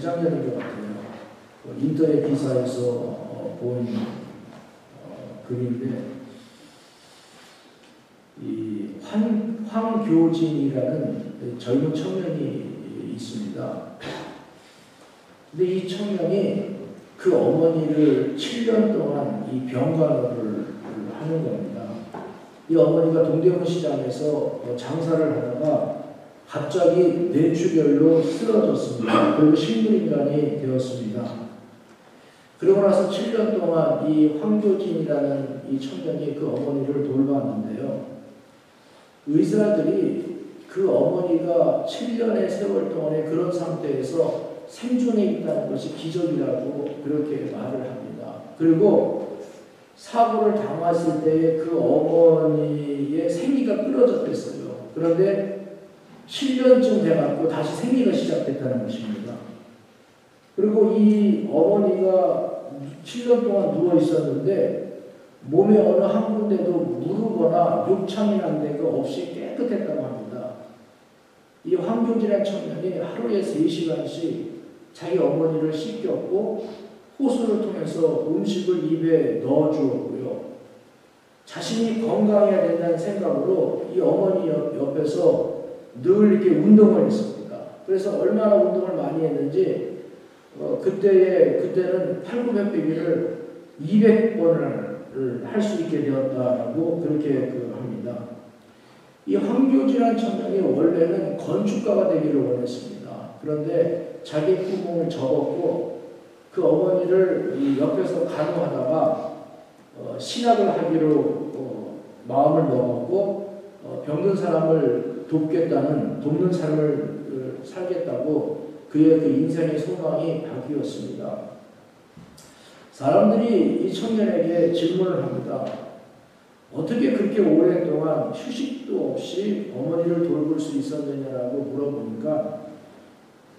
재작년인 것 같아요. 인터넷 기사에서 본 글인데, 이 황교진이라는 젊은 청년이 있습니다. 근데 이 청년이 그 어머니를 7년 동안 이 병간호를 하는 겁니다. 이 어머니가 동대문 시장에서 장사를 하다가 갑자기 뇌출혈로 쓰러졌습니다. 그리고 식물인간이 되었습니다. 그러고 나서 7년 동안 이 황교진이라는 이 청년이 그 어머니를 돌봤는데요. 의사들이 그 어머니가 7년의 세월 동안에 그런 상태에서 생존해 있다는 것이 기적이라고 그렇게 말을 합니다. 그리고 사고를 당했을 때 그 어머니의 생리가 끊어졌댔어요. 그런데 7년쯤 돼갖고 다시 생리가 시작됐다는 것입니다. 그리고 이 어머니가 7년 동안 누워 있었는데 몸에 어느 한 군데도 무르거나 욕창이 난 데가 없이 깨끗했다고 합니다. 이 황교진의 청년이 하루에 3시간씩 자기 어머니를 씻겼고 호수를 통해서 음식을 입에 넣어주었고요. 자신이 건강해야 된다는 생각으로 이 어머니 옆에서 늘 이렇게 운동을 했습니다. 그래서 얼마나 운동을 많이 했는지 그때는 팔굽혀펴기를 200번을 할 수 있게 되었다라고 그렇게 합니다. 이 황교진이라는 청년이 원래는 건축가가 되기를 원했습니다. 그런데 자기 꿈을 접었고 그 어머니를 옆에서 간호하다가 신학을 하기로 마음을 먹었고 병든 사람을 돕는 삶을 살겠다고 그의 그 인생의 소망이 바뀌었습니다. 사람들이 이 청년에게 질문을 합니다. 어떻게 그렇게 오랫동안 휴식도 없이 어머니를 돌볼 수 있었느냐라고 물어보니까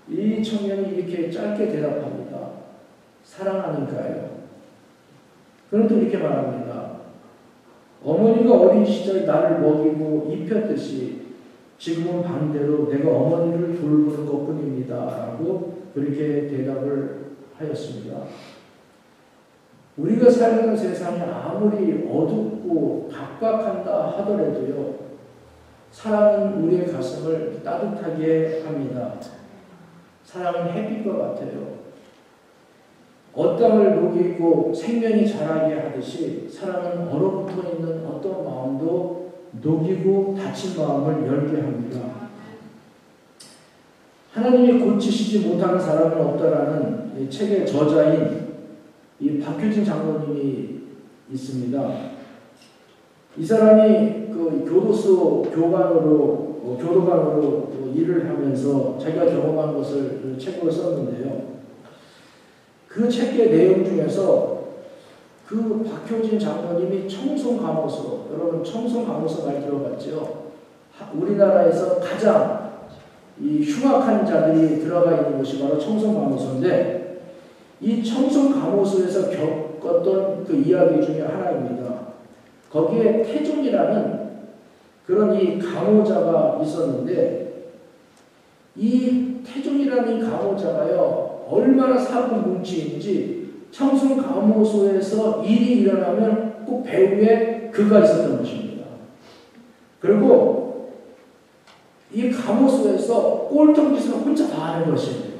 이 청년이 이렇게 짧게 대답합니다. 사랑하니까요. 그는 또 이렇게 말합니다. 어머니가 어린 시절 나를 먹이고 입혔듯이 지금은 반대로 내가 어머니를 돌보는 것뿐입니다. 라고 그렇게 대답을 하였습니다. 우리가 살는 세상이 아무리 어둡고 각박한다 하더라도요. 사랑은 우리의 가슴을 따뜻하게 합니다. 사랑은 햇빛과 같아요. 어땅을 녹이고 생명이 자라게 하듯이 사랑은 얼어붙어 있는 어떤 마음도 녹이고 닫힌 마음을 열게 합니다. 하나님이 고치시지 못하는 사람은 없다라는 이 책의 저자인 이 박효진 장로님이 있습니다. 이 사람이 그 교도관으로 일을 하면서 자기가 경험한 것을 책으로 썼는데요. 그 책의 내용 중에서 그 박효진 장로님이 청송감호소, 여러분 청송감호소 많이 들어봤죠? 우리나라에서 가장 이 흉악한 자들이 들어가 있는 곳이 바로 청송감호소인데 이 청송감호소에서 겪었던 그 이야기 중에 하나입니다. 거기에 태종이라는 그런 이 강호자가 있었는데 이 태종이라는 이 강호자가요 얼마나 사고 뭉치인지 청송감호소에서 일이 일어나면 꼭 배후에 그가 있었던 것입니다. 그리고 이 감호소에서 꼴통짓을 혼자 다 하는 것이에요.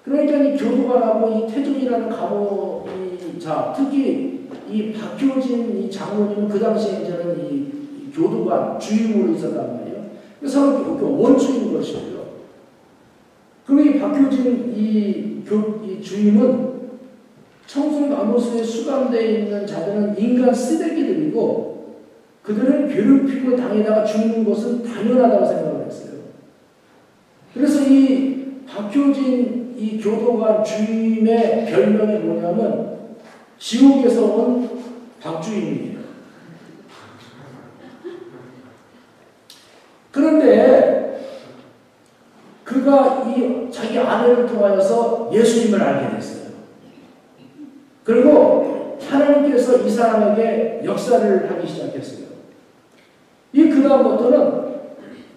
그러니까 이 교도관하고 이 태종이라는 감호자, 특히 이 박효진 이 장로님은 그 당시에 이제는 이 교도관 주임으로 있었단 말이에요. 그래서 서로 원수인 것이고요. 그리고 이 박효진 이 주임은 청송감호소에 수감되어 있는 자들은 인간 쓰레기들이고 그들은 괴롭힘을 당해다가 죽는 것은 당연하다고 생각을 했어요. 그래서 이 박효진 이 교도관 주임의 별명이 뭐냐면 지옥에서 온 박주임이에요. 그런데 그가 이 자기 아내를 통하여서 예수님을 알게 됐어요. 그리고 하나님께서 이 사람에게 역사를 하기 시작했어요. 이 그다음부터는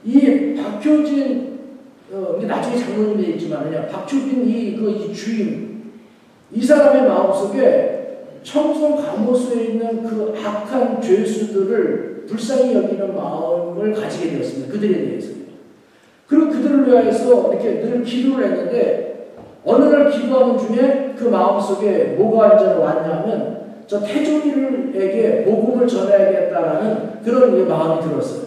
이 박효진 나중에 아무리 장로님이 있지만 박효진 이 주임, 이 사람의 마음속에 청송 감호소에 있는 그 악한 죄수들을 불쌍히 여기는 마음을 가지게 되었습니다. 그들에 대해서요. 그리고 그들을 위하여서 이렇게 늘 기도를 했는데 어느 날 기도하는 중에 그 마음속에 뭐가 이제 왔냐면 저 태종이에게 복음을 전해야겠다라는 그런 마음이 들었어요.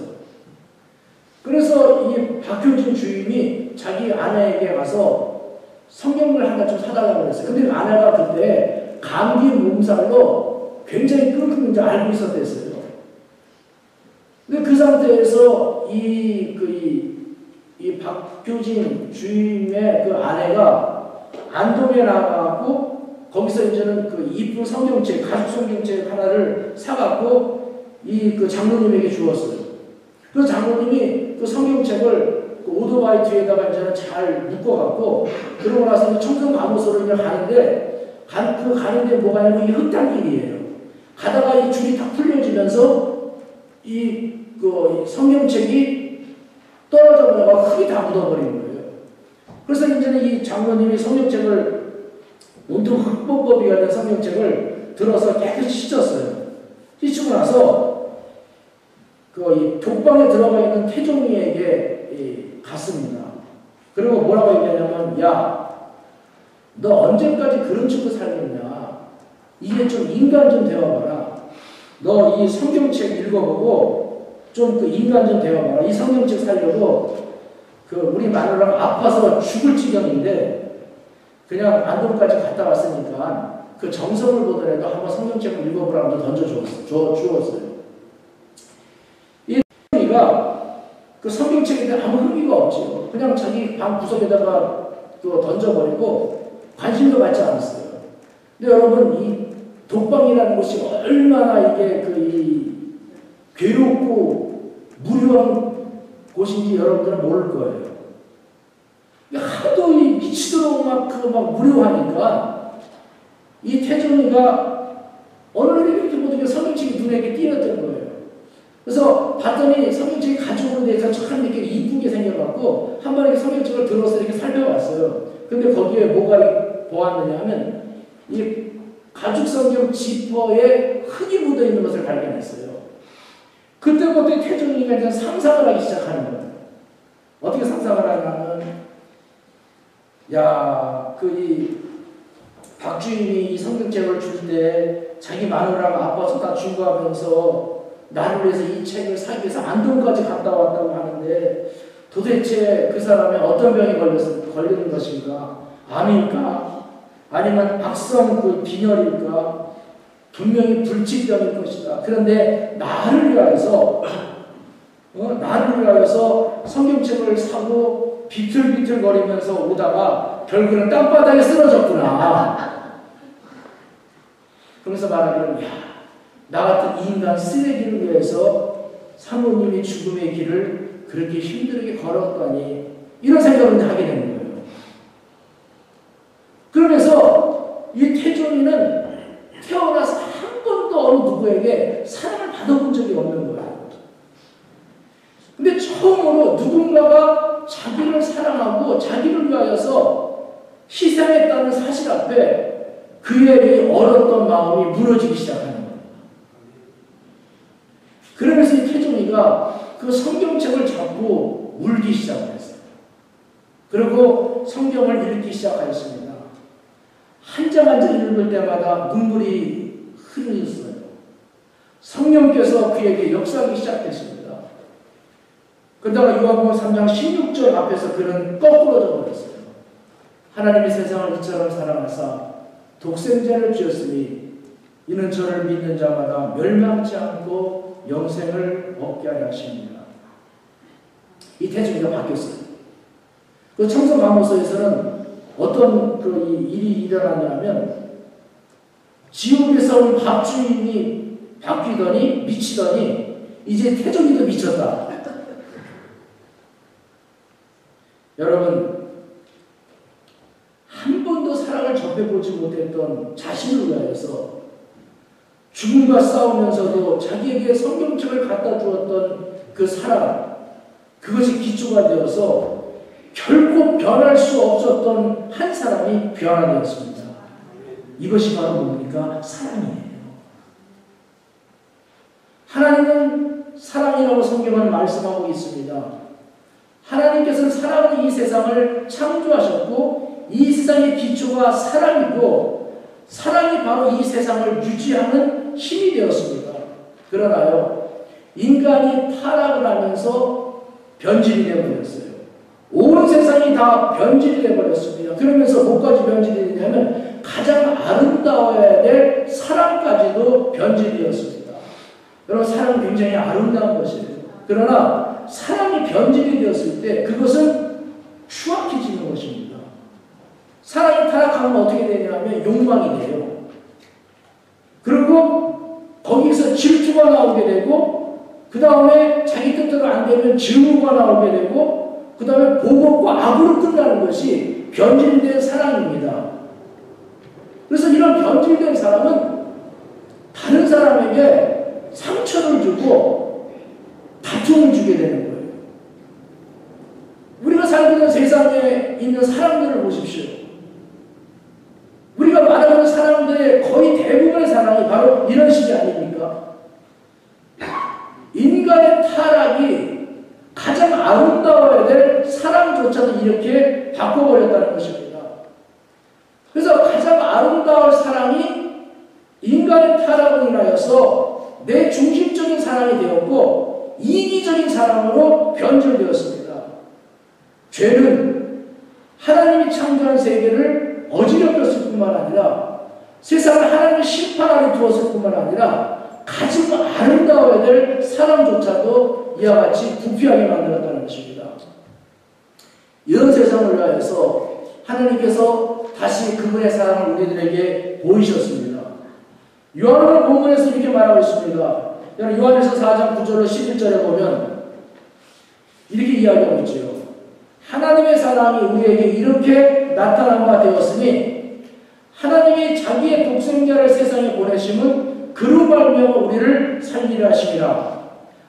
그래서 이 박효진 주임이 자기 아내에게 가서 성경을 하나 좀 사달라고 그랬어요. 근데 아내가 그때 감기 몸살로 굉장히 끙끙 앓고 있었댔어요. 근데 그 상태에서 이 박효진 주임의 그 아내가 안동에 나가고 거기서 이제는 그 이쁜 성경책, 가죽 성경책 하나를 사갖고 그 장로님에게 주었어요. 그래서 장로님이 그 성경책을 그 오토바이 뒤에다가 이제는 잘 묶어갖고 그러고 나서 청송 감호소로 이제 가는데 가는데 뭐가 아니면 이 흙탕길이에요. 가다가 이 줄이 딱 풀려지면서 그 성경책이 떨어져 버려가 흙이 다 묻어버린 거예요. 그래서 이제는 이 장로님이 성경책을 온통 흙범벅이가 된 성경책을 들어서 깨끗이 씻었어요. 씻고 나서 이 독방에 들어가 있는 태종이에게 갔습니다. 그리고 뭐라고 얘기하냐면, 야, 너 언제까지 그런 식으로 살겠냐? 이게 좀 인간 좀 되어봐라. 너 이 성경책 읽어보고 좀 그 인간 좀 되어봐라. 이 성경책 살려고 우리 마누라가 아파서 죽을 지경인데 그냥 안동까지 갔다 왔으니까 그 정성을 보더라도 한번 성경책을 읽어보라고 주었어요. 이 태종이가 그 성경책인데 아무 흥미가 없지요. 그냥 자기 방 구석에다가 던져버리고 관심도 갖지 않았어요. 근데 여러분, 이 독방이라는 곳이 얼마나 이게 괴롭고 무료한 곳인지 여러분들은 모를 거예요. 하도 미치도록 막 무료하니까 이 태종이가 어느 날 이렇게 보니까 성경책이 눈에 띄었던 거예요. 그래서 봤더니 성경책이 가죽으로 돼서 참 이렇게 이쁘게 생겨갖고 한 번에 성경책을 들어서 이렇게 살펴봤어요. 근데 거기에 뭐가 보았느냐 하면 이 가죽 성경 지퍼에 흙이 묻어 있는 것을 발견했어요. 그때부터 태종이가 이제 상상을 하기 시작하는 거예요. 어떻게 상상을 하냐면, 야, 박주임이 이 성경책을 줄 때 자기 마누라가 아파서 다 중고하면서 나를 위해서 이 책을 사기 위해서 안동까지 갔다 왔다고 하는데 도대체 그 사람이 어떤 병이 걸리는 것인가? 암일까? 아니면 악성 빈혈일까? 분명히 불치병일 것이다. 그런데 나를 위하여서 성경책을 사고 비틀비틀 거리면서 오다가 결국은 땅바닥에 쓰러졌구나. 그러면서 말하기를, 야, 나 같은 인간 쓰레기를 위해서 사모님이 죽음의 길을 그렇게 힘들게 걸었더니 이런 생각을 하게 되는 거예요. 그러면서 이 태종이는 태어나서 한 번도 어느 누구에게 사랑을 받아본 적이 없는 거예요. 근데 처음으로 누군가가 자기를 사랑하고 자기를 위하여서 희생했다는 사실 앞에 그의 얼었던 마음이 무너지기 시작하는 거예요. 그러면서 이 태종이가 그 성경책을 잡고 울기 시작했어요. 그리고 성경을 읽기 시작하였습니다. 한 장 한 장 읽을 때마다 눈물이 흐르셨어요. 성령께서 그에게 역사하기 시작했습니다. 그러다가 요한복음 3장 16절 앞에서 그는 거꾸로져 버렸어요. 하나님이 세상을 이처럼 사랑하사 독생자를 주었으니 이는 저를 믿는 자마다 멸망치 않고 영생을 얻게 하려 하십니다. 이 태종이가 바뀌었어요. 그 청송 감호소에서는 어떤 일이 일어나냐면 지옥에서 온 박주임이 바뀌더니 미치더니 이제 태종이도 미쳤다. 여러분, 한 번도 사랑을 접해보지 못했던 자신을 위하여서 죽음과 싸우면서도 자기에게 성경책을 갖다 주었던 그 사랑, 그것이 기초가 되어서 결코 변할 수 없었던 한 사람이 변화되었습니다. 이것이 바로 뭡니까? 사랑이에요. 하나님은 사랑이라고 성경은 말씀하고 있습니다. 하나님께서는 사랑으로 이 세상을 창조하셨고 이 세상의 기초가 사랑이고 사랑이 바로 이 세상을 유지하는 힘이 되었습니다. 그러나요, 인간이 타락을 하면서 변질이 되어버렸어요. 온 세상이 다 변질이 되어버렸습니다. 그러면서 뭐까지 변질이 되냐면 가장 아름다워야 될 사랑까지도 변질이 되었습니다. 여러분, 사랑은 굉장히 아름다운 것이에요. 그러나 사랑이 변질이 되었을 때 그것은 추악해지는 것입니다. 사랑이 타락하면 어떻게 되냐면 욕망이 돼요. 그리고 거기서 질투가 나오게 되고 그 다음에 자기 뜻대로 안 되면 증오가 나오게 되고 그 다음에 보복과 악으로 끝나는 것이 변질된 사랑입니다. 그래서 이런 변질된 사랑은 다른 사람에게 상처를 주고 다툼을 주게 되는 거예요. 우리가 살고 있는 세상에 있는 사람들을 보십시오. 우리가 말하는 사람들의 거의 대부분의 사랑이 바로 이런 식이 아닙니까? 인간의 타락이 가장 아름다워야 될 사랑조차도 이렇게 바꿔버렸다는 것입니다. 그래서 가장 아름다울 사랑이 인간의 타락으로 인하여서 내 중심적인 사랑이 되었고 이기적인 사랑으로 변질되었습니다. 죄는 하나님이 창조한 세계를 어지럽혔을 뿐만 아니라 세상을 하나님의 심판 아래 두었을 뿐만 아니라 가장 아름다워야 될 사랑조차도 이와 같이 부패하게 만들었다는 것입니다. 이런 세상을 위하여서 하나님께서 다시 그분의 사랑을 우리들에게 보이셨습니다. 요한복음 본문에서 이렇게 말하고 있습니다. 요한에서 4장 9절로 11절에 보면 이렇게 이야기하고 있죠. 하나님의 사랑이 우리에게 이렇게 나타난 바 되었으니 하나님이 자기의 독생자를 세상에 보내심은 그로 말미암아 우리를 살리려 하심이라.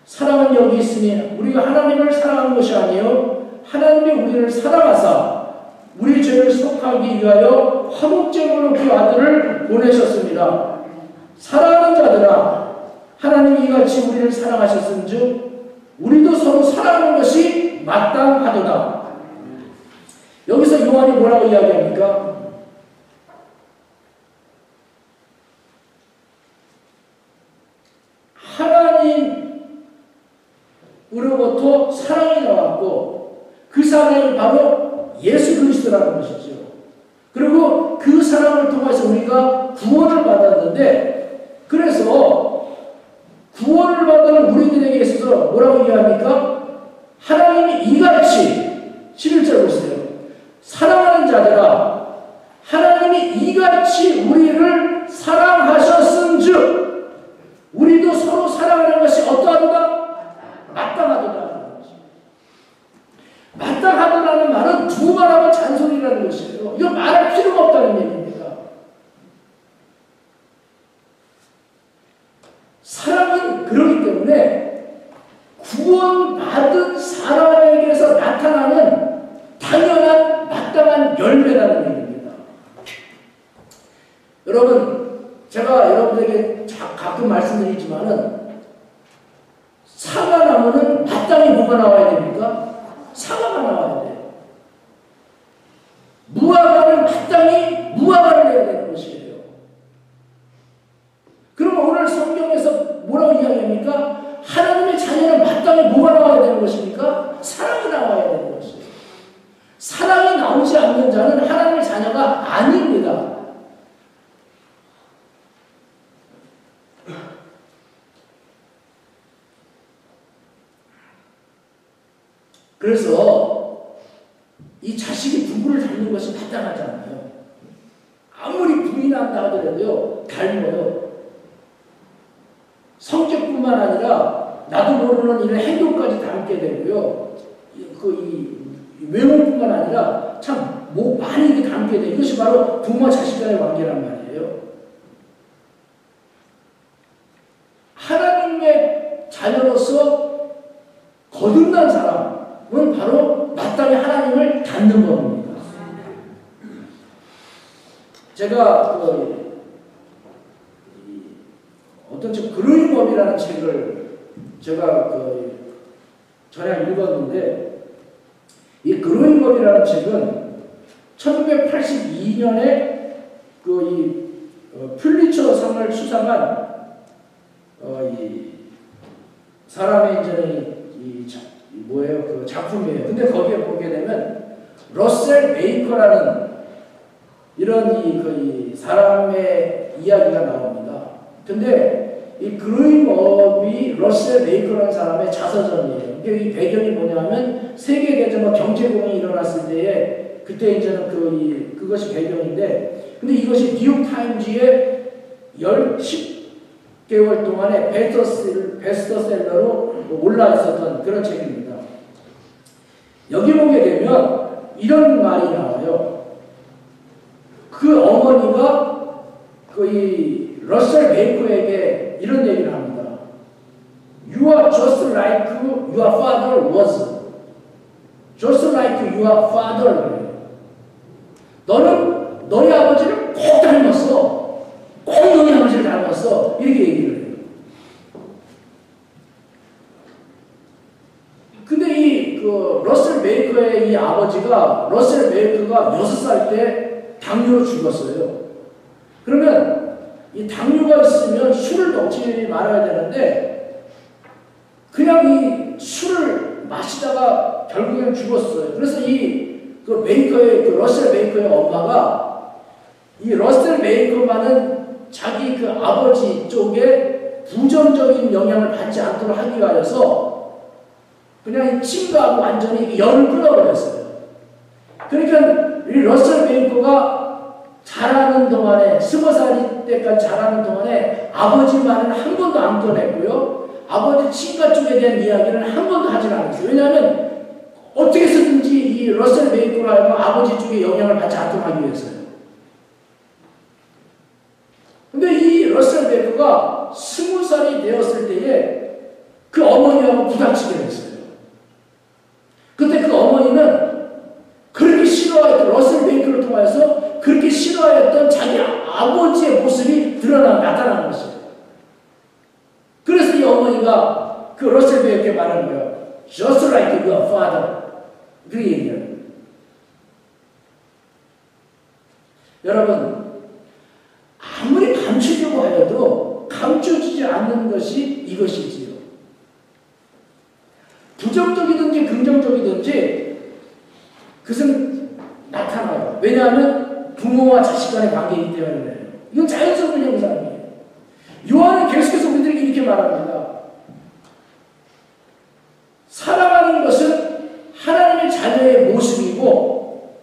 사랑은 여기 있으니 우리가 하나님을 사랑한 것이 아니요 하나님이 우리를 사랑하사 우리 죄를 속하기 위하여 화목제물로 그 아들을 보내셨습니다. 사랑하는 자들아, 하나님이 이같이 우리를 사랑하셨은즉 우리도 서로 사랑하는 것이 마땅하도다. 여기서 요한이 뭐라고 이야기합니까? 하나님으로부터 사랑이 나왔고 그 사랑이 바로 예수 그리스도라는 것이죠. 그리고 그 사랑을 통해서 우리가 구원을 받았는데, 그래서 구원을 받은 우리들에게 있어서 뭐라고 이야기합니까? 하나님이 이같이 11절 보세요. 사랑하는 자들아, 하나님이 이같이 우리를 사랑하셨은즉 우리도 서로 사랑하는 것이 어떠하도다? 마땅하도다. 마땅하다라는 말은 두 말하면 잔소리라는 것이에요. 이거 말할 필요가 없다는 얘기입니다. 사랑은 그렇기 때문에 구원받은 사람에게서 나타나는 당연한 마땅한 열매라는 얘기입니다. 여러분, 제가 여러분에게 가끔 말씀드리지만은 사과나무는 마땅히 뭐가 나와야 됩니까? 사과가 나와야 돼요. 무화과는 마땅히 무화과를 내야 되는 것이에요. 그러면 오늘 성경에서 뭐라고 이야기합니까? 하나님의 자녀는 마땅히 뭐가 나와야 되는 것입니까? 사랑이 나와야 되는 것이에요. 사랑이 나오지 않는 자는 하나님의 자녀가 아닙니다. 그래서 이 자식이 부부를 닮는 것이 마땅하지 않아요. 아무리 부인한다 하더라도요, 닮아요. 성격뿐만 아니라 나도 모르는 이런 행동까지 닮게 되고요. 이 외모뿐만 아니라 참 많이 닮게 돼요. 이것이 바로 부모 자식 간의 관계란 말이에요. 하나님의 자녀로서 거듭난 사람은 바로 그것도 마땅히 하나님을 닮는 법입니다. 제가 어떤 책 그로잉업이라는 책을 제가 전에 읽었는데, 이 그로잉업이라는 책은 1982년에 퓰리처상을 수상한 이 사람의 그 작품이에요. 근데 거기에 보게 되면 러셀 베이커라는 이런 이 사람의 이야기가 나옵니다. 근데 이 그로잉업이 러셀 베이커라는 사람의 자서전이에요. 이게 이 배경이 뭐냐면 세계대전과 경제공이 일어났을 때에 그때 이제는 그것이 배경인데, 근데 이것이 뉴욕타임즈에 10개월 동안에 베스트셀러로 올라 있었던 그런 책입니다. 여기 보게 되면 이런 말이 나와요. 그 어머니가 이 러셀 베이커에게 이런 얘기를 합니다. You are just like your father was. Just like your father. 너는 너희 아버지를 꼭 닮았어. 꼭 너희 아버지를 닮았어. 이렇게 얘기를 해요. 근데 러셀 베이커의 이 아버지가, 러셀 베이커가 6살 때 당뇨로 죽었어요. 그러면 이 당뇨가 있으면 술을 먹지 말아야 되는데, 그냥 이 술을 마시다가 결국엔 죽었어요. 그래서 러셀 베이커의 엄마가 이 러셀 베이커만은 자기 그 아버지 쪽에 부정적인 영향을 받지 않도록 하기 위하여서 그냥 침과하고 완전히 열을 끌어버렸어요. 그러니까 이 러셀 베이커가 자라는 동안에, 20살 때까지 자라는 동안에 아버지 말은 한 번도 안 꺼냈고요. 아버지 친가 쪽에 대한 이야기는 한 번도 하지 않았어요. 왜냐하면 어떻게 해서든지 이 러셀 베이커로 하여금 아버지 쪽에 영향을 받지 않도록 하기 위해서요. 근데 이 러셀 베이커가 20살이 되었을 때에 그 어머니하고 부닥치게 됐어요. 그때 그 어머니는 그렇게 싫어했던, 러셀 베이커를 통해서 그렇게 싫어했던 자기 아버지의 모습이 나타나는 것이에요. 그래서 이 어머니가 그 러셀 베이커에게 말하는 거예요. Just like your father. 그 얘기예요. 여러분, 아무리 감추려고 하여도 감춰지지 않는 것이 이것이지요. 부정적이든지 긍정적이든지 그것은 나타나요. 왜냐하면 부모와 자식 간의 관계이기 때문에 그래요. 이건 자연스러운 현상이에요. 요한은 계속해서 우리들에게 이렇게 말합니다. 사랑하는 것은 하나님의 자녀의 모습이고,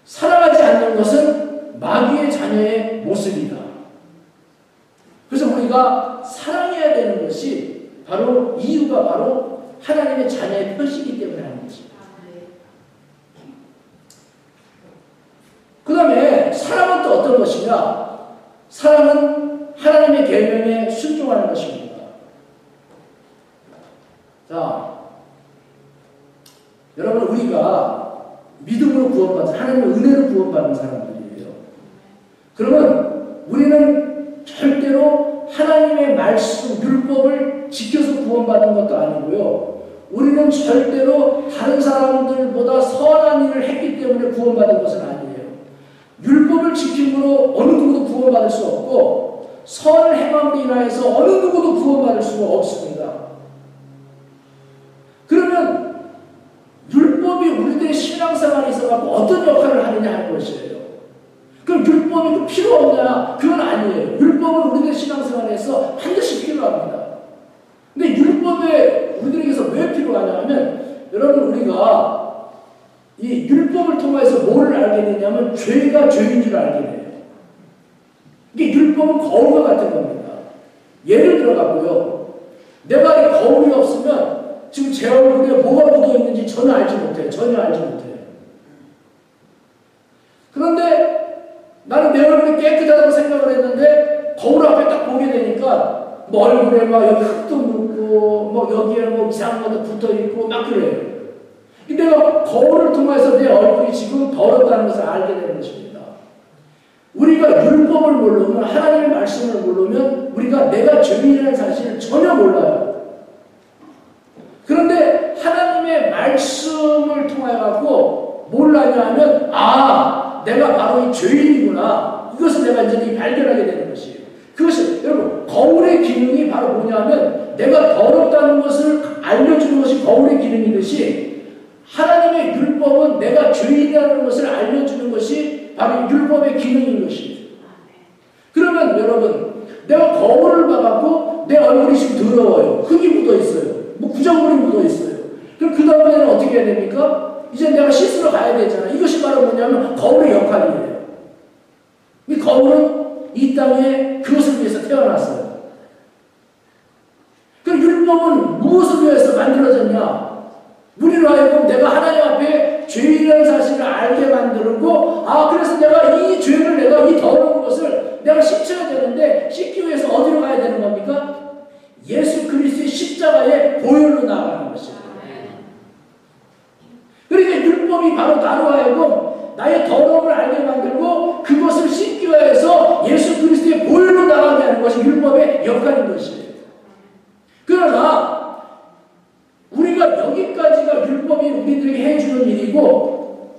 사랑하지 않는 것은 마귀의 자녀의 모습이다. 그래서 우리가 사랑해야 되는 것이 이유가 바로 하나님의 자녀의 표시이기 때문에 하는 것입니다. 그 다음에 사랑은 또 어떤 것이냐? 사랑은 하나님의 계명에 순종하는 것입니다. 자, 여러분, 우리가 믿음으로 구원받은, 하나님의 은혜로 구원받은 사람들이에요. 그러면 우리는 절대로 하나님의 말씀, 율법을 지켜서 구원받은 것도 아니고요. 우리는 절대로 다른 사람들보다 선한 일을 했기 때문에 구원받은 것은 아니에요. 율법을 지킴으로 어느 누구도 구원받을 수 없고, 선을 행함으로 인하여서 어느 누구도 구원받을 수가 없습니다. 그러면 율법이 우리들의 신앙생활에 있어서 어떤 역할을 하느냐 할 것이에요. 그럼 율법이 필요 없냐? 그건 아니에요. 율법은 우리들의 신앙생활에서 반드시 필요합니다. 근데 율법에 우리들에게서 왜 필요하냐 하면, 여러분, 우리가 이 율법을 통해서 뭐를 알게 되냐면 죄가 죄인 줄 알게 돼요. 이게 율법은 거울과 같은 겁니다. 예를 들어가고요. 내 발에 거울이 없으면 지금 제 얼굴에 뭐가 묻어 있는지 전혀 알지 못해요. 그런데 나는 내 얼굴이 깨끗하다고 생각을 했는데 거울 앞에 딱 보게 되니까 뭐 얼굴에 막 여기 흙도 묻고 뭐 여기에 뭐 이상한 것도 붙어 있고 막 그래요. 내가 거울을 통해서 내 얼굴이 지금 더럽다는 것을 알게 되는 것입니다. 우리가 율법을 모르면, 하나님의 말씀을 모르면 우리가 내가 죄인이라는 사실을 전혀 몰라요. 그런데 하나님의 말씀을 통해 갖고 뭘 하냐면, 아, 내가 바로 이 죄인이구나. 이것을 내가 이제 발견하게 되는 것이에요. 그것이 여러분, 거울의 기능이 바로 뭐냐면, 내가 더럽다는 것을 알려주는 것이 거울의 기능이듯이, 하나님의 율법은 내가 죄인이라는 것을 알려주는 것이 바로 율법의 기능인 것이에요. 그러면 여러분, 내가 거울을 봐갖고 내 얼굴이 지금 더러워요. 흙이 묻어 있어요. 뭐 구정물이 묻어 있어요. 그럼 그 다음에는 어떻게 해야 됩니까? 이제 내가 씻으러 가야 되잖아요. 이것이 바로 뭐냐면 거울의 역할이에요. 이 거울은 이 땅에 그것을 위해서 태어났어요. 그 율법은 무엇을 위해서 만들어졌냐? 우리로 하여금 내가 하나님 앞에 죄인이라는 사실을 알게 만들고, 아, 그래서 내가 이 죄를, 내가 이 더러운 것을 내가 씻어야 되는데, 씻기 위해서 어디로 가야 되는 겁니까? 예수 그리스도의 십자가의 보혈로 나아가는 것입니다. 그러니까 율법이 바로 나로 하여금 나의 더러움을 알게 만들고, 그것을 씻기 위해서 예수 그리스도의 보혈로 나가게 하는 것이 율법의 역할인 것이에요. 그러나 우리가 여기까지가 율법이 우리들에게 해주는 일이고,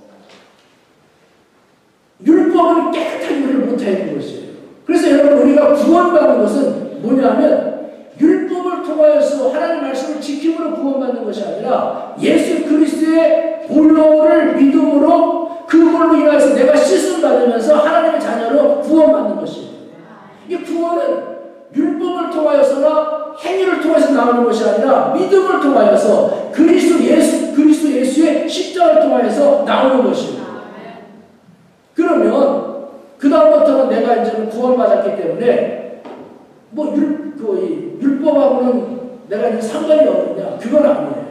율법을 깨끗하게 우리를 못하는 것이에요. 그래서 여러분, 우리가 구원받는 것은 뭐냐면, 율법을 통하여서 하나님의 말씀을 지킴으로 구원받는 것이 아니라 예수 그리스도의 보혈을 믿음으로 그걸로 인해서 내가 씻음 받으면서 하나님의 자녀로 구원받는 것이에요. 이 구원은 율법을 통하여서나 행위를 통해서 나오는 것이 아니라 믿음을 통하여서 그리스도 예수의 십자가를 통하여서 나오는 것입니다. 그러면 그 다음부터는 내가 이제는 구원받았기 때문에 뭐 율법하고는 내가 이제 상관이 없느냐? 그건 아니에요.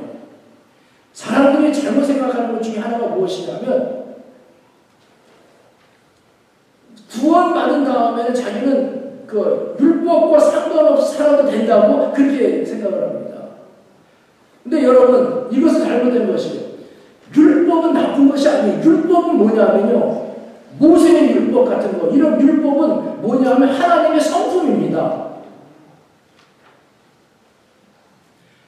사람들이 잘못 생각하는 것 중에 하나가 무엇이냐면, 구원받은 다음에는 자기는 그 율법과 상관없이 살아도 된다고 그렇게 생각을 합니다. 근데 여러분, 이것은 잘못된 것이에요. 율법은 나쁜 것이 아니에요. 율법은 뭐냐면요, 모세의 율법 같은 거, 이런 율법은 뭐냐면 하나님의 성품입니다.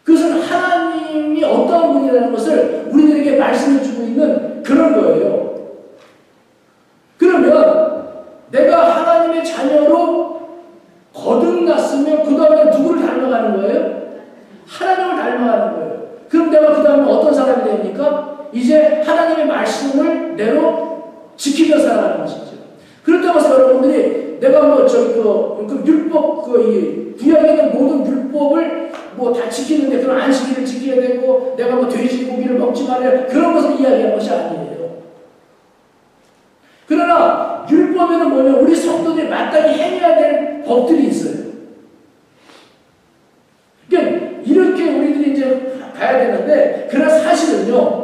그것은 하나님이 어떠한 분이라는 것을 우리들에게 말씀해주고 있는 그런 거예요. 그러면 내가 하나님의 자녀로 거듭났으면 그 다음에 누구를 닮아가는 거예요? 하나님을 닮아가는 거예요. 그럼 내가 그 다음에 어떤 사람이 됩니까? 이제 하나님의 말씀을 내로 지키며 살아가는 것이죠. 그렇다고 해서 여러분들이 내가 뭐 그 율법 구약에 있는 모든 율법을 뭐 다 지키는데 그런 안식일을 지켜야 되고 내가 뭐 돼지고기를 먹지 말아야 그런 것을 이야기하는 것이 아니에요. 그러나 율법에는 뭐냐면 우리 성도들이 마땅히 행해야 될 법들이 있어요. 그러니까 이렇게 우리들이 이제 가야 되는데, 그러나 사실은요,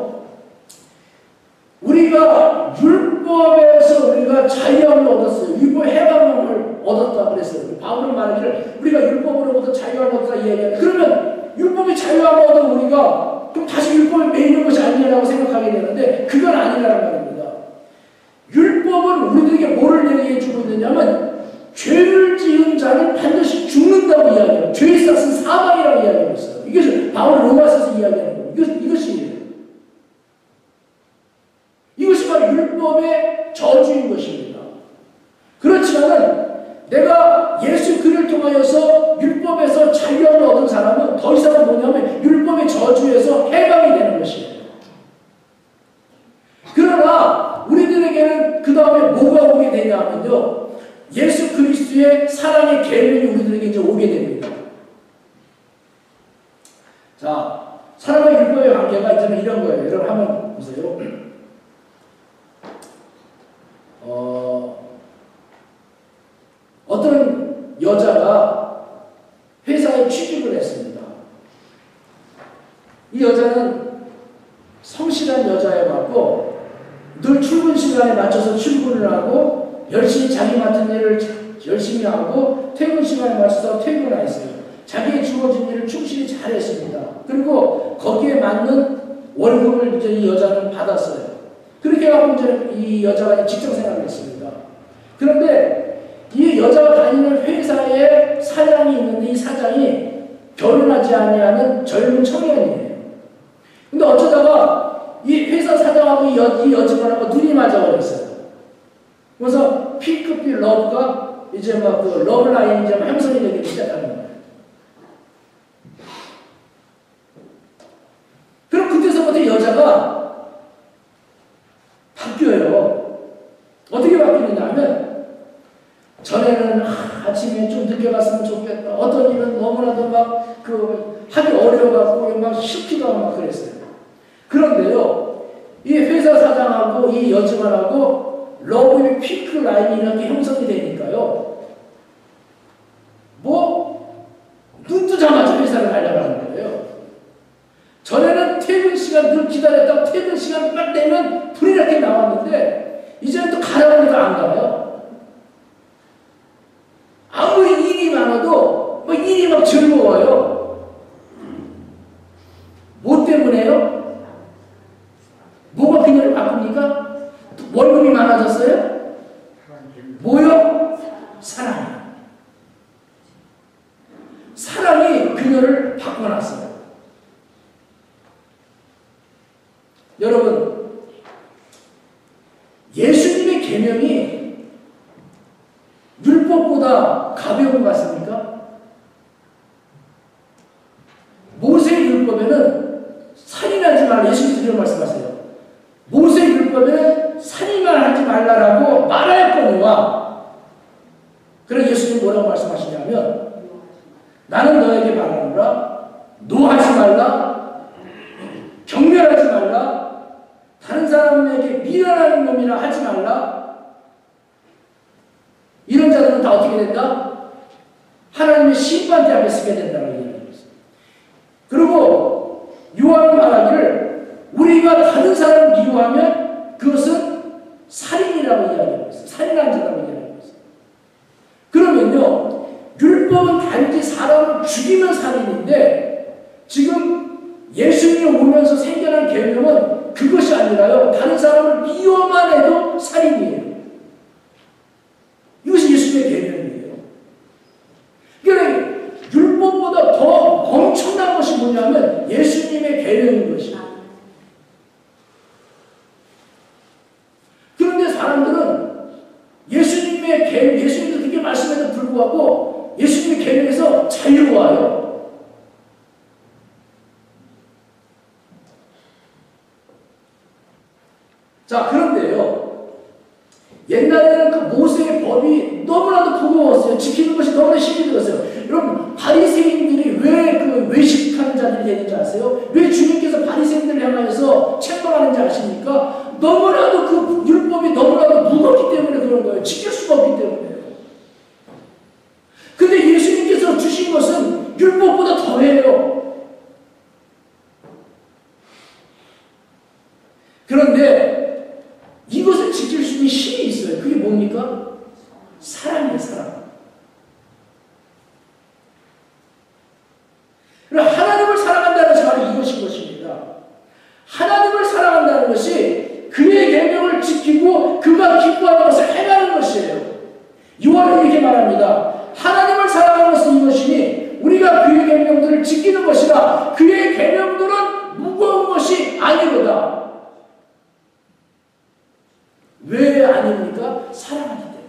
우리가 율법에서 우리가 자유함을 얻었어요. 율법 해방을 얻었다 그랬어요. 바울은 말하기를 우리가 율법으로부터 자유함을 얻었다 이야기해요. 그러면 율법이 자유함을 얻은 우리가 그럼 다시 율법에 매이는 것이 아니냐라고 생각하게 되는데, 그건 아니라는 말입니다. 율법은 우리들에게 뭐를 얘기해 주고 있느냐면, 죄를 지은 자는 반드시 죽는다고 이야기해요. 죄의 삭은 사망이라고 이야기하고 있어요. 이것이 바울 로마서에서 이야기하는 거예요. 이것이 바로 율법의 저주인 것입니다. 그렇지만은 내가 예수 그리스도를 통하여서 율법에서 자유함을 얻은 사람은 더 이상은 뭐냐면 율법의 저주에서 해방이 되는 것이에요. 그러나 우리들에게는 그 다음에 뭐가 오게 되냐면요, 예수 그리스도의 사랑의 계명이 우리들에게 이제 오게 됩니다. 자, 사랑과 율법의 관계가 이제는 이런 거예요. 여러분 한번 보세요. 어떤 여자가 회사에 취직을 했습니다. 이 여자는 성실한 여자여갖고 늘 출근 시간에 맞춰서 출근을 하고 열심히 자기 맡은 일을 열심히 하고 퇴근 시간에 맞춰서 퇴근했어요. 자기의 주어진 일을 충실히 잘했습니다. 그리고 거기에 맞는 월급을 이제 이 여자는 받았어요. 그렇게 해서 이제 이 여자가 직장 생활을 했습니다. 그런데 이 여자가 다니는 회사에 사장이 있는데 이 사장이 결혼하지 아니하는 젊은 청년이에요. 근데 어쩌다가 이 회사 사장하고 이 여직원하고 눈이 맞아버렸어요. 그래서 P급 러브가 이제 막 그 러브라인이 이제 형성이 되기 시작하는 거예요. 그럼 그때서부터 여자가 바뀌어요. 어떻게 바뀌느냐 하면 전에는 아침에 좀 늦게 갔으면 좋겠다. 어떤 일은 너무나도 막 하기 어려워갖고 막 싫기도 하고 막 그랬어요. 그런데요, 이 회사 사장하고 이 여직원하고 러브의 피크 라인이 이렇게 형성이 되니까요, 눈 뜨자마자 회사를 가려고 거예요. 전에는 퇴근 시간 늘 기다렸다가 퇴근 시간 딱 되면 불이 이렇게 나왔는데, 이제는 또 가라고 해도 안 가요. 아무리 일이 많아도 일이 막 즐거워요. 뭐 때문에요? 뭐가 그녀를 바꿉니까? 월급이 많아졌어요? 뭐요? 사랑. 사랑이 그녀를 바꿔놨어요. 여러분, 예수님의 계명이 율법보다 가벼운 것 같습니까? 모세의 율법에는 살인하지 말라. 예수님께서 그런 말씀하세요. 모세의 율법에는 살인만 하지 말라라고 말하였거니와, 그래 예수님이 뭐라고 말씀하시냐면, 나는 너에게 말하노라, 노하지 말라, 경멸하지 말라, 다른 사람에게 미련한 놈이라 하지 말라. 이런 자들은 다 어떻게 된다? 하나님의 심판대 앞에 서게 된다는 얘기를 했어요. 그리고 요한은 말하기를, 우리가 다른 사람을 미워하면 그것은 살인이라고 이야기하고 있어요. 살인한 자라고 이야기하고 있어요. 그러면요, 율법은 단지 사람을 죽이면 살인인데, 지금 예수님이 오면서 생겨난 계명은 그것이 아니라요, 다른 사람을 미워만 해도 살인이에요. 이것이 예수님의 계명이에요. 그러니까 율법보다 더 엄청난 것이 뭐냐면 예수님의 계명인 것이에요. 그런데 사람들은 예수님도 그렇게 말씀에도 불구하고 예수님의 계명에서 자유로워요. 자, 그런데요, 옛날에는 그 모세의 법이 너무나도 버거웠어요. 지키는 것이 너무나 힘이 들었어요. 여러분, 바리새인들이 왜 외식하는 자들이 되는지 아세요? 왜 주님께서 바리새인들을 향하여서 책망하는지 아십니까? 너무나도 그 율법이 너무나도 무겁기 때문에 그런 거예요. 지킬 수가 없기 때문에요. 근데 예수님께서 주신 것은 율법보다 더해요. 그런데 이것을 지킬 수 있는 힘이 있어요. 그게 뭡니까? 사랑이에요, 사랑. 하나님을 사랑한다는 것이 바로 이것인 것입니다. 하나님을 사랑한다는 것이 그의 계명을 지키고 그가 기뻐하는 것을 행하는 것이에요. 요한은 이렇게 말합니다. 하나님을 사랑하는 것은 이것이니 우리가 그의 계명들을 지키는 것이라. 그의 계명들은 무거운 것이 아니로다. 왜 아닙니까? 사랑하기 때문에.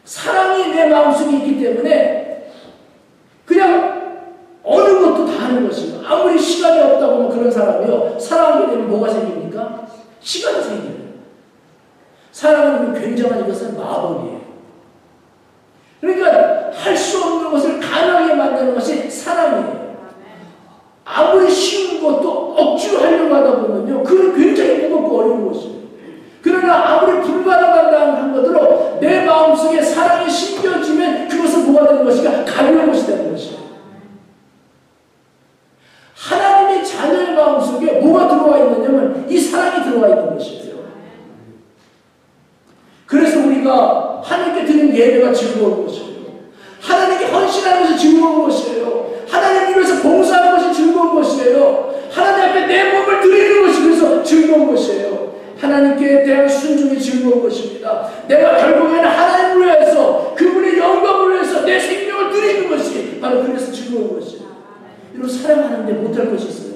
사랑이 내 마음속에 있기 때문에 그냥 어느 것도 다 하는 것이에요. 아무리 시간이 없다고 하면 그런 사람이요, 사랑하게 되면 뭐가 생깁니까? 시간이 생겨요. 사랑은 굉장한 이것은 마법이에요. 그러니까 할 수 없는 것을 가능하게 만드는 것이 사랑이에요. 아무리 쉬운 것도 억지로 하려고 하다 보면요, 그건 굉장히 무겁고 어려운 것이에요. 그러나 아무리 불가능한 것들로 내 마음속에 사랑이 심겨지면 그것은 뭐가 되는 것인가? 가벼운 것이 되는 것이에요. 하나님의 자녀의 마음속에 뭐가 들어와 있느냐면 이 사랑이 들어와 있는 것이에요. 그래서 우리가 하나님께 드리는 예배가 즐거운 것이에요. 하나님께 헌신하는 것이 즐거운 것이에요. 하나님 즐거운 것이에요. 여러분 사랑하는데 못할 것이 있어요.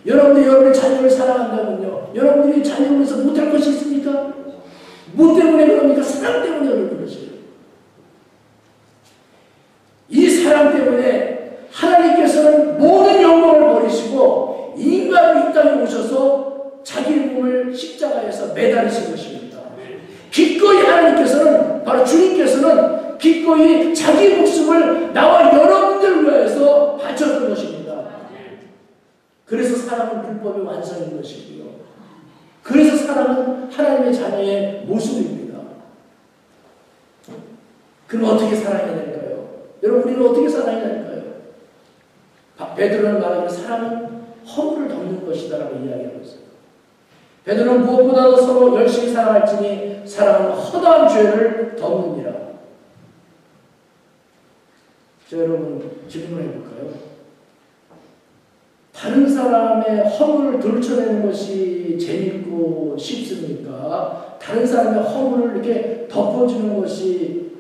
여러분들 여러분의 자녀를 사랑한다면요. 여러분들이 자녀로서 못할 것이 있습니까? 뭐 때문에 그럽니까? 사랑 때문에 그러는 것이에요. 이 사랑 때문에 하나님께서는 모든 영광을 버리시고 인간이 이 땅에 오셔서 자기 몸을 십자가에서 매달리신 것입니다. 기꺼이 하나님께서는 바로 주님께서는 기꺼이 자기 목숨을 나와 여러분들 위해서 바쳤던 것입니다. 그래서 사랑은 불법의 완성인 것이고요. 그래서 사랑은 하나님의 자녀의 모습입니다. 그럼 어떻게 사랑해야 될까요? 여러분 우리는 어떻게 사랑해야 될까요? 베드로는 말하기를 사랑은 허물을 덮는 것이다 라고 이야기하고 있어요. 베드로는 무엇보다도 서로 열심히 사랑할지니 사랑은 허다한 죄를 덮느니라. 자, 여러분 질문해 볼까요? 다른 사람의 허물을 들춰내는 것이 재밌고 쉽습니까? 다른 사람의 허물을 이렇게 덮어주는 것이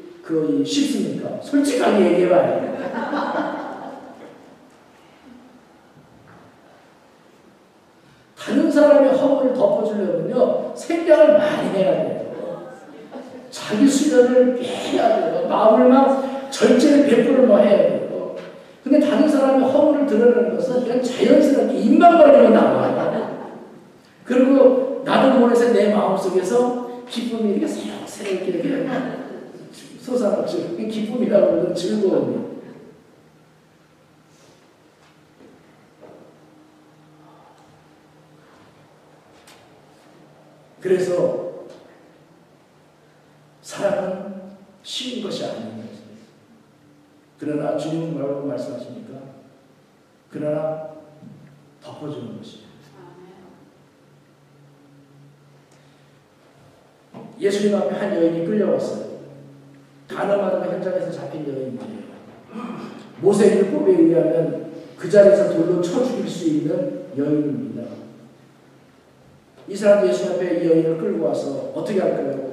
쉽습니까? 솔직하게 얘기해봐요. 다른 사람의 허물을 덮어주려면요, 생각을 많이 해야 돼요. 자기 수련을 해야 돼요. 마음을 막 절제를 100%를 막 해야 돼요. 근데 다른 사람의 허물을 드러내는 것은 그냥 자연스럽게 입만 벌리면 나와요. 그리고 나도 모르게 내 마음속에서 기쁨이 이렇게 새록새록 이렇게 솟아나죠. 기쁨이라고 하는 즐거움이. 그래서 사랑은 쉬운 것이 아닙니다. 그러나 주님은 뭐라고 말씀하십니까? 그러나 덮어주는 것입니다. 예수님 앞에 한 여인이 끌려왔어요. 가늠하다가 현장에서 잡힌 여인이에요. 모세율법에 의하면 그 자리에서 돌로 쳐 죽일 수 있는 여인입니다. 이 사람 예수님 앞에 이 여인을 끌고 와서 어떻게 할까요?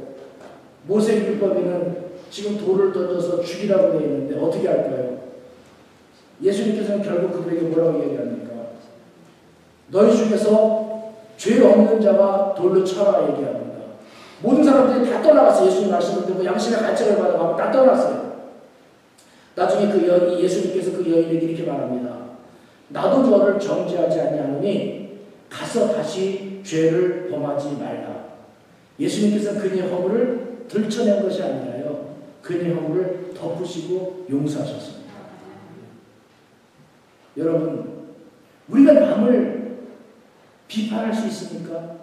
모세율법에는 지금 돌을 던져서 죽이라고 되어 있는데 어떻게 할까요? 예수님께서는 결국 그들에게 뭐라고 얘기합니까? 너희 중에서 죄 없는 자가 돌로 쳐라 얘기합니다. 모든 사람들이 다 떠나갔어요. 예수님 말씀을 듣고 양심의 가책을 받아가고 다 떠났어요. 나중에 그 여인, 예수님께서 그 여인에게 이렇게 말합니다. 나도 너를 정죄하지 아니하노니 가서 다시 죄를 범하지 말라. 예수님께서는 그녀의 허물을 들춰낸 것이 아니라요. 그녀의 허물을 덮으시고 용서하셨습니다. 여러분, 우리가 남을 비판할 수 있습니까?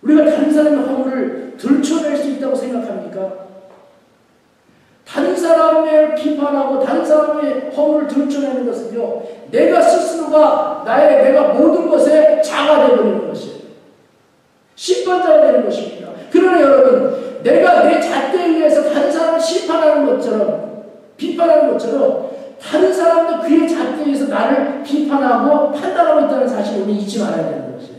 우리가 다른 사람의 허물을 들춰낼 수 있다고 생각합니까? 다른 사람을 비판하고 다른 사람의 허물을 들춰내는 것은요, 내가 스스로가 내가 모든 것에 자가 되어버리는 것이에요. 심판자가 되는 것입니다. 그러나 여러분, 내가 내 잣대에 의해서 다른 사람을 심판하는 것처럼, 비판하는 것처럼, 다른 사람도 그의 잣대에 의해서 나를 비판하고 판단하고 있다는 사실을 우리 잊지 말아야 되는 것이에요.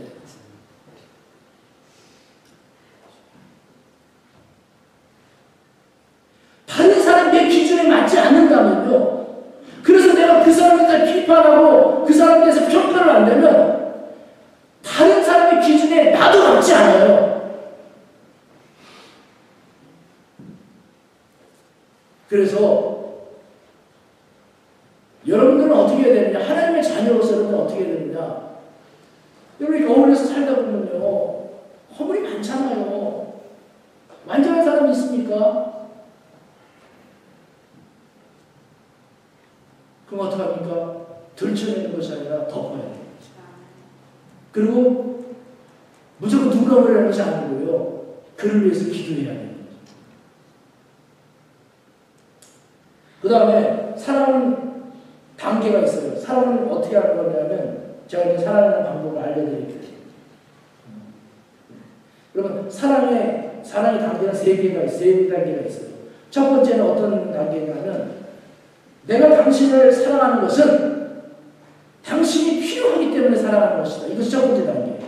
다른 사람 내 기준에 맞지 않는다면요. 그래서 내가 그 사람에 대해서 비판하고 그 사람에 대해서 평가를 안 되면 다른 사람의 기준에 나도 맞지 않아요. 그래서 여러분들은 어떻게 해야 되느냐? 하나님의 자녀로서 여러분은 어떻게 해야 되느냐? 여러분이 어울려서 살다 보면요, 허물이 많잖아요. 완전한 사람이 있습니까? 그럼 어떡합니까? 들춰내는 것이 아니라 덮어야 돼요. 그리고 무조건 누가 버리는 것이 아니고요. 그를 위해서 기도해야 돼요. 그 다음에 사랑은 단계가 있어요. 사랑을 어떻게 하는 거냐면 제가 이제 사랑하는 방법을 알려드릴게요. 여러분, 사랑의 단계가 세 단계가 있어요. 첫 번째는 어떤 단계냐면 내가 당신을 사랑하는 것은 당신이 필요하기 때문에 사랑하는 것이다. 이것이 첫 번째 단계예요.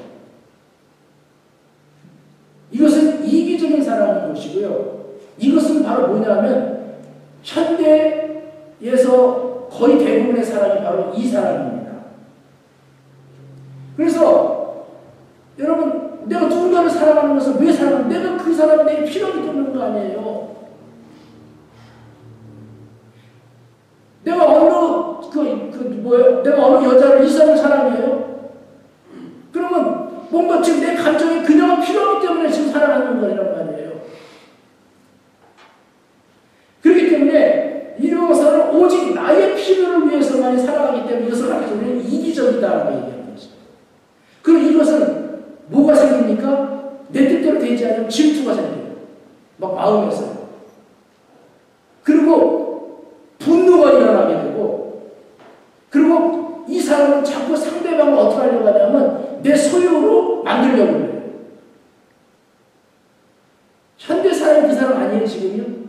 이것은 이기적인 사랑인 것이고요. 이것은 바로 뭐냐면 현대에서 거의 대부분의 사람이 바로 이 사람입니다. 그래서 여러분, 내가 누군가를 사랑하는 것은 왜 사랑하는 거야? 내가 그 사람이 내게 필요하기 때문인 거 아니에요. 내가 내가 어느 여자를 이상한 사람이에요? 그러면 뭔가 지금 내 감정이 그녀가 필요하기 때문에 지금 사랑하는 거란 말이에요. 그렇기 때문에 이것은 오직 나의 필요를 위해서만 살아가기 때문에 이것을 하기 때문에 이기적이다라고 얘기하는 것입니다. 그리고 이것은 뭐가 생깁니까? 내 뜻대로 되지 않으면 질투가 생겨요. 막 마음에서요. 그리고 분노가 일어나게 되고, 그리고 이 사람은 자꾸 상대방을 어떻게 하려고 하냐면 내 소유로 만들려고 해요. 현대 사람이 그 사람 아니에요, 지금요?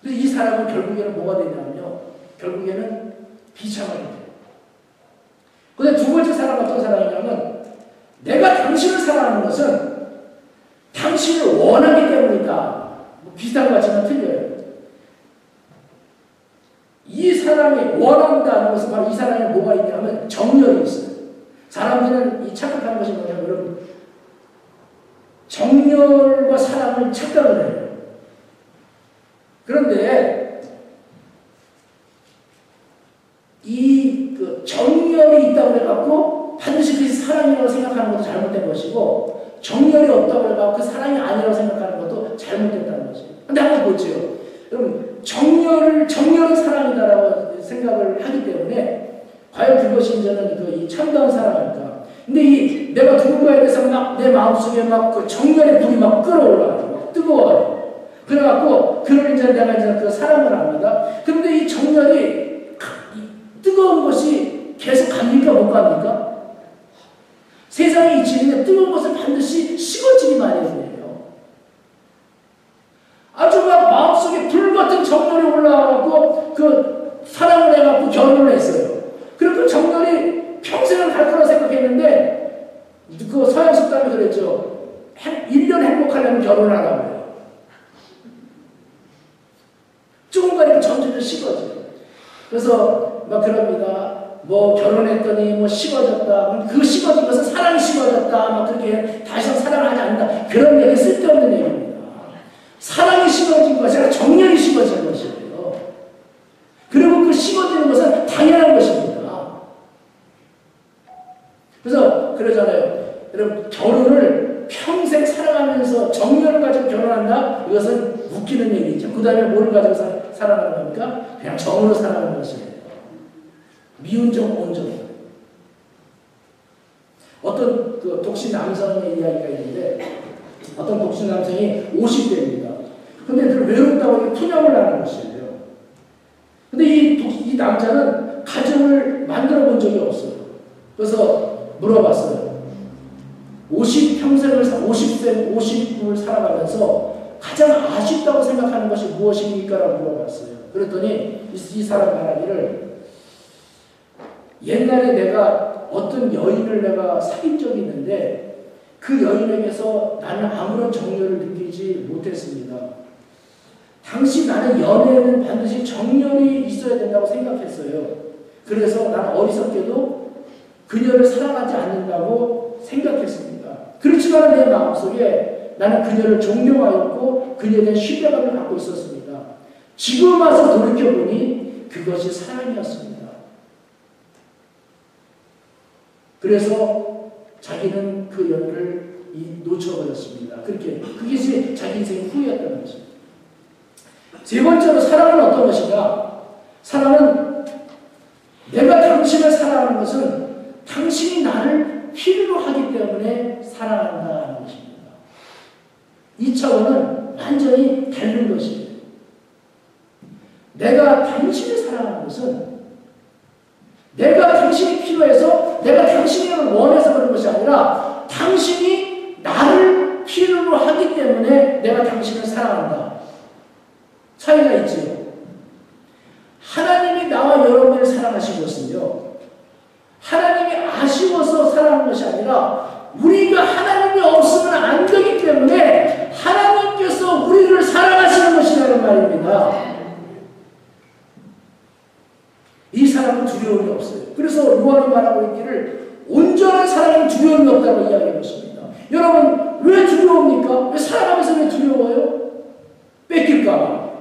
그래서 이 사람은 결국에는 뭐가 되냐면요. 결국에는 비참하게 돼요. 근데 두 번째 사람은 어떤 사람이냐면 내가 당신을 사랑하는 것은 당신을 원하기 때문이다. 뭐 비슷한 것 같지만 틀려요. 이 사람이 원한다는 것은 바로 이 사람에 뭐가 있냐면 정열이 있어요. 사람들은 이 착각하는 것이 뭐냐면 여러분, 정열과 사랑을 착각을 해요. 그런데 그 정열이 있다고 해갖고 반드시 그게 사랑이라고 생각하는 것도 잘못된 것이고, 정열이 없다고 해갖고 그 사랑이 아니라고 생각하는 것도 잘못됐다는 것이에요. 근데 한번 보죠. 여러분, 정열은 사랑이다라고 생각을 하기 때문에 과연 그것이 이제는 이 참다운 사랑일까? 근데 내가 누군가에 대해서 막 내 마음속에 막 그 정열의 불이 막 끓어올라요. 막 뜨거워요. 그래갖고 그걸 이제 내가 이제 그 사랑을 합니다. 그런데 이 정열이 뜨거운 것이 계속 갑니까? 못 갑니까? 세상에 있지는 뜨거운 것은 반드시 식어지기 마련이에요. 아주 막 마음속에 불 같은 정열이 올라와갖고 그 사랑을 해갖고 결혼을 했어요. 그리고 그 정열이 평생을 갈 거라 생각했는데 그 서양 속담이 그랬죠. 1년 행복하려면 결혼을 하라고 해요. 조금 가니까 점점 식어져요. 그래서 막 그럽니다. 뭐 결혼했더니 뭐 식어졌다. 그 식어진 것은 사랑이 식어졌다. 막 그렇게 더 이상 사랑하지 않는다. 그런 얘기 쓸데없는 얘기입니다. 사랑이 식어진 것이 아니라 정열이 식어진 것이에요. 그리고 그 식어지는 것은 당연한 것입니다. 그래서 그러잖아요. 여러분, 결혼을 평생 사랑하면서 정열을 가지고 결혼한다? 이것은 웃기는 얘기죠. 그 다음에 뭐를 가지고 사랑하는 겁니까? 그냥 정으로 사랑하는 것이에요. 미운 정, 온 정. 어떤 그 독신 남성의 이야기가 있는데, 어떤 독신 남성이 50대입니다. 근데 늘 외롭다고 푸념을 하는 것이에요. 근데 이 남자는 가정을 만들어 본 적이 없어요. 그래서 물어봤어요. 50을 살아가면서 가장 아쉽다고 생각하는 것이 무엇입니까? 라고 물어봤어요. 그랬더니 이 사람 말하기를, 옛날에 내가 어떤 여인을 내가 사귄 적이 있는데 그 여인에게서 나는 아무런 정열을 느끼지 못했습니다. 당시 나는 연애에는 반드시 정열이 있어야 된다고 생각했어요. 그래서 나는 어리석게도 그녀를 사랑하지 않는다고 생각했습니다. 그렇지만 내 마음속에 나는 그녀를 존경하였고 그녀에 대한 신뢰감을 갖고 있었습니다. 지금 와서 돌이켜보니 그것이 사랑이었습니다. 그래서 자기는 그 연애를 놓쳐버렸습니다. 그게 자기 인생의 후회였다는 것입니다. 세 번째로 사랑은 어떤 것이냐? 사랑은 내가 당신을 사랑하는 것은 당신이 나를 필요로 하기 때문에 사랑한다는 것입니다. 이 차원은 완전히 다른 것이에요. 내가 당신을 사랑하는 것은 내가 당신이 필요해서 내가 당신을 원해서 그런 것이 아니라 당신이 나를 필요로 하기 때문에 내가 당신을 사랑한다. 차이가 있지요. 하나님이 나와 여러분을 사랑하신 것은요, 하나님이 아쉬워서 사랑하는 것이 아니라 우리가 하나님이 두려움이 없다고 이야기한 것입니다. 여러분, 왜 두려웁니까? 왜 살아가면서 왜 두려워요? 뺏길까?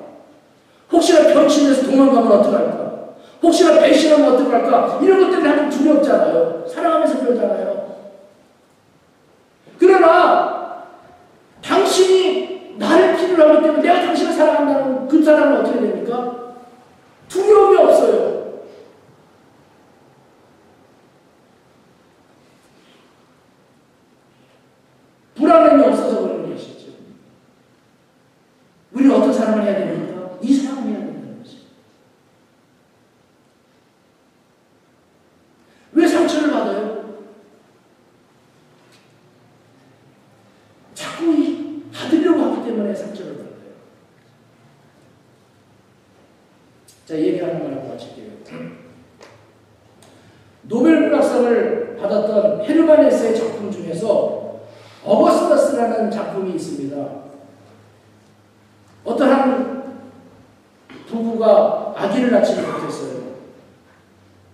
혹시나 변심해서 도망가면 어떡할까? 혹시나 배신하면 어떡할까? 이런 것 때문에 하도 두렵잖아요. 살아가면서 그러잖아요. 그러나 당신이 나를 필요로 하기 때문에 내가 당신을 사랑한다는 그 사람은 어떻게 됩니까? 두려움이 없어요. 불안함이 없어서 그런 것이죠. 우리는 어떤 사랑을 해야 됩니까? 이 사랑을 해야 된다는 것이죠. 왜 상처를 받아요? 자꾸 받으려고 하기 때문에 상처를 받아요. 자, 얘기 하나만 하고 마칠게요. 노벨 문학상을 받았던 헤르만 헤세의 작품 중에서 어거스터스라는 작품이 있습니다. 어떠한 부부가 아기를 낳지를 못했어요.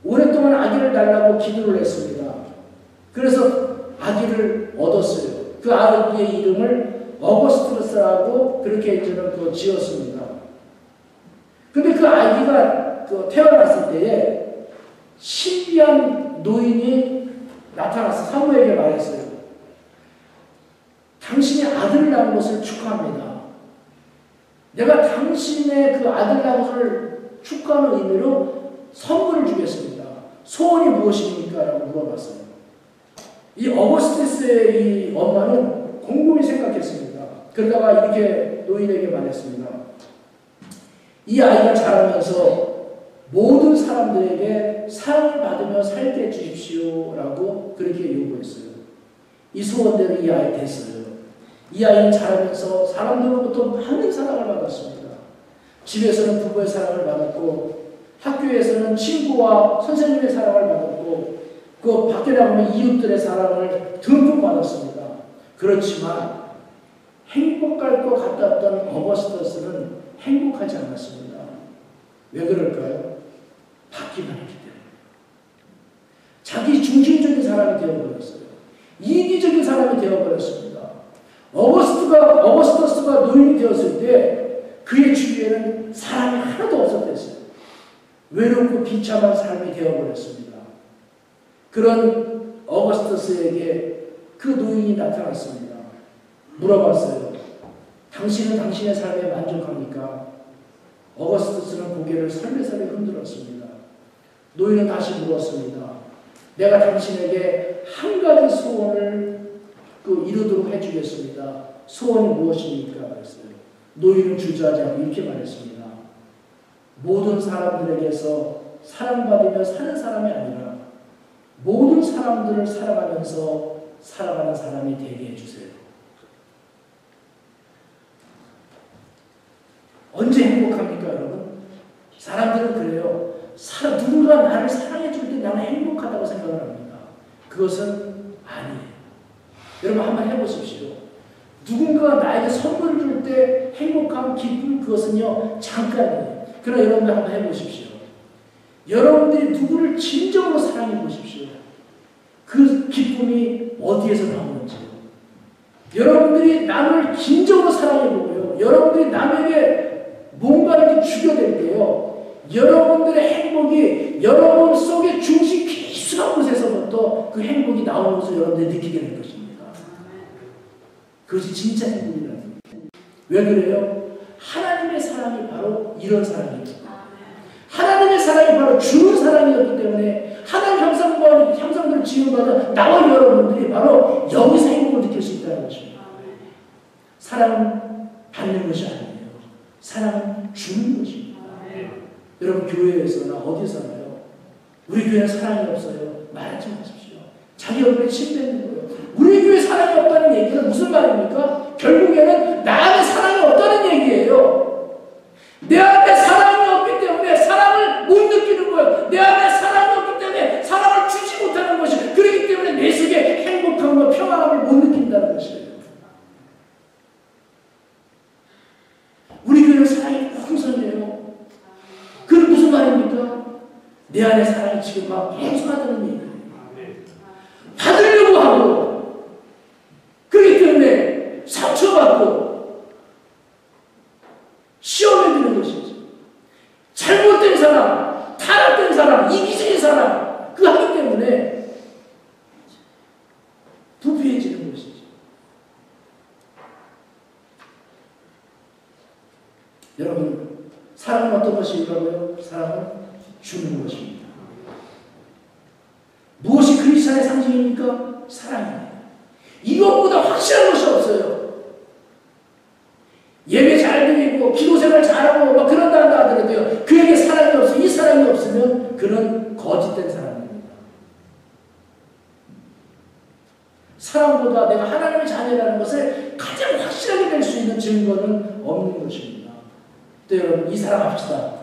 오랫동안 아기를 달라고 기도를 했습니다. 그래서 아기를 얻었어요. 그 아기의 이름을 어거스터스라고 그렇게 저는 지었습니다. 근데 그 아기가 태어났을 때에 신비한 노인이 나타나서 사무에게 말했어요. 당신이 아들을 낳은 것을 축하합니다. 내가 당신의 그 아들 낳은 것을 축하하는 의미로 선물을 주겠습니다. 소원이 무엇입니까? 라고 물어봤어요. 이 어거스테스의 이 엄마는 곰곰이 생각했습니다. 그러다가 이렇게 노인에게 말했습니다. 이 아이가 자라면서 모든 사람들에게 사랑을 받으며 살게 해주십시오. 라고 그렇게 요구했어요. 이 소원대로 이 아이 됐어요. 이 아이는 자라면서 사람들로부터 많은 사랑을 받았습니다. 집에서는 부부의 사랑을 받았고, 학교에서는 친구와 선생님의 사랑을 받았고, 그 밖에 나가면 이웃들의 사랑을 듬뿍 받았습니다. 그렇지만 행복할 것 같았던 어거스터스는 행복하지 않았습니다. 왜 그럴까요? 받기만 했기 때문에. 자기 중심적인 사람이 되어버렸어요. 이기적인 사람이 되어버렸습니다. 어거스터스가 노인이 되었을 때 그의 주위에는 사람이 하나도 없었댔어요. 외롭고 비참한 삶이 되어버렸습니다. 그런 어거스터스에게 그 노인이 나타났습니다. 물어봤어요. 당신은 당신의 삶에 만족합니까? 어거스터스는 고개를 설레설레 흔들었습니다. 노인은 다시 물었습니다. 내가 당신에게 한 가지 소원을 이루도록 해주겠습니다. 소원이 무엇입니까? 그랬어요. 노인은 주저하지 않고 이렇게 말했습니다. 모든 사람들에게서 사랑받으며 사는 사람이 아니라 모든 사람들을 사랑하면서 살아가는 사람이 되게 해주세요. 언제 행복합니까, 여러분? 사람들은 그래요. 누군가 나를 사랑해줄 때 나는 행복하다고 생각을 합니다. 그것은 아니에요. 여러분 한번 해보십시오. 누군가가 나에게 선물을 줄 때 행복한 기쁨, 그것은요 잠깐이에요. 그러나 여러분들 한번 해보십시오. 여러분들이 누구를 진정으로 사랑해 보십시오. 그 기쁨이 어디에서 나오는지요. 여러분들이 남을 진정으로 사랑해 보고요. 여러분들이 남에게 뭔가 이렇게 주려될 때요. 여러분들의 행복이 여러분 속의 중심 깊숙한 곳에서부터 그 행복이 나오는 것을 여러분들이 느끼게 될 것입니다. 그것이 진짜 행복이라는 거예요. 왜 그래요? 하나님의 사랑이 바로 이런 사랑이에요. 하나님의 사랑이 바로 주는 사랑이었기 때문에 하나님 형상들을 지음받은 나와 여러분들이 바로 여기서 행복을 느낄 수 있다는 것입니다. 사랑은 받는 것이 아니에요. 사랑은 주는 것입니다. 여러분 교회에서나 어디서나요? 우리 교회는 사랑이 없어요. 말하지 마십시오. 자기 얼굴에 침 뱉는 거예요. 우리 교회 사랑이 없다는 얘기는 무슨 말입니까? 결국에는 나 안에 사랑이 없다는 얘기예요. 내 안에 사랑이 없기 때문에 사랑을 못 느끼는 거예요. 내 안에 사랑이 없기 때문에 사랑을 주지 못하는 것이, 그렇기 때문에 내 속에 행복함과 평안함을 못 느낀다는 것이에요. 우리 교회는 사랑이 풍성해요. 그건 무슨 말입니까? 내 안에 사랑이 지금 막 풍성하다는 얘기예요. 받으려고 하고 여러분, 사랑은 어떤 것이라고요? 사랑은 주는 것입니다. 무엇이 크리스찬의 상징입니까? 사랑입니다. 이것보다 확실한 것이 없어요. 예배 잘 드리고 기도생활 잘하고 막 그런다 하더라도요, 그에게 사랑이 없어, 이 사랑이 없으면 그는 거짓된 사람입니다. 사랑보다 내가 하나님의 자녀라는 것을 가장 확실하게 낼 수 있는 증거는 없는 것입니다. 또 여러분, 이 사랑 합시다.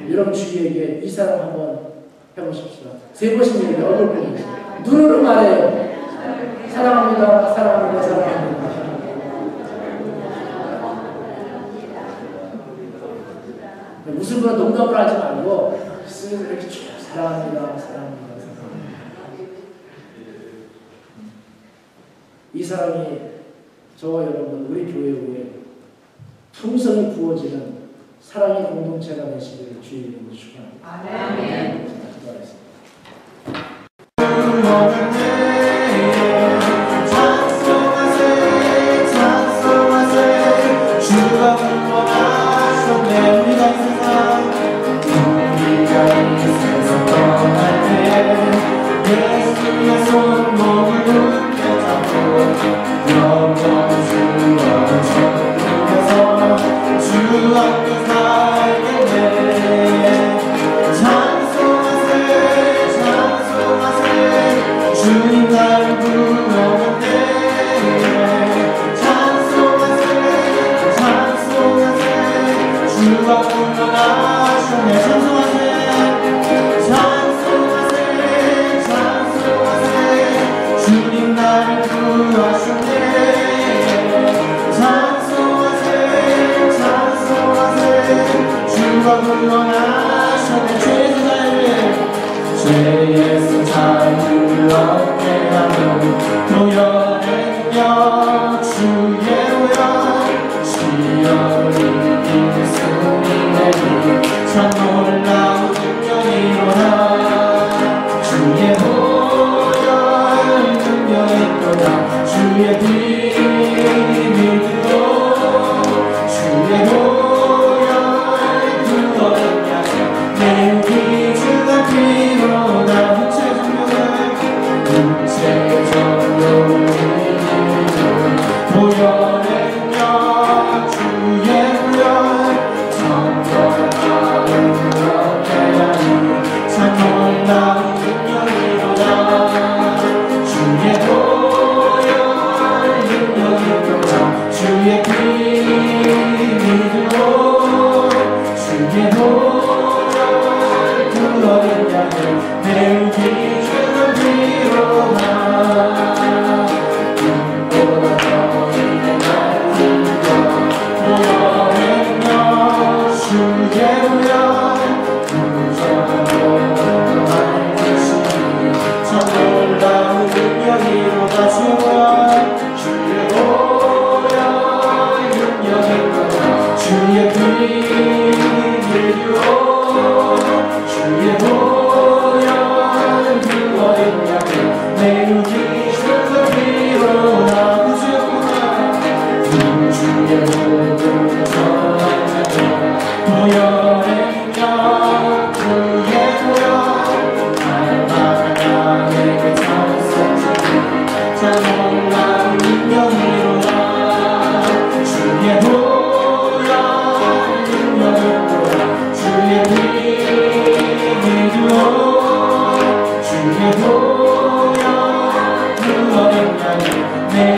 여러분 주위에게 이 사랑 한번 해보십시다. 세 번씩 얘기해. 얼굴 보면서 눈으로 말해요. 사랑합니다. 사랑합니다. 사랑합니다. 무슨 그런 농담을 하지 말고 이렇게 쭉 사랑합니다. 사랑합니다. 이 사랑이 저와 여러분 우리 교회에 풍성히 부어지는 사랑의 공동체가 되시기를 주의 이름으로 축원합니다. 아멘. 기도하겠습니다.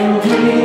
주의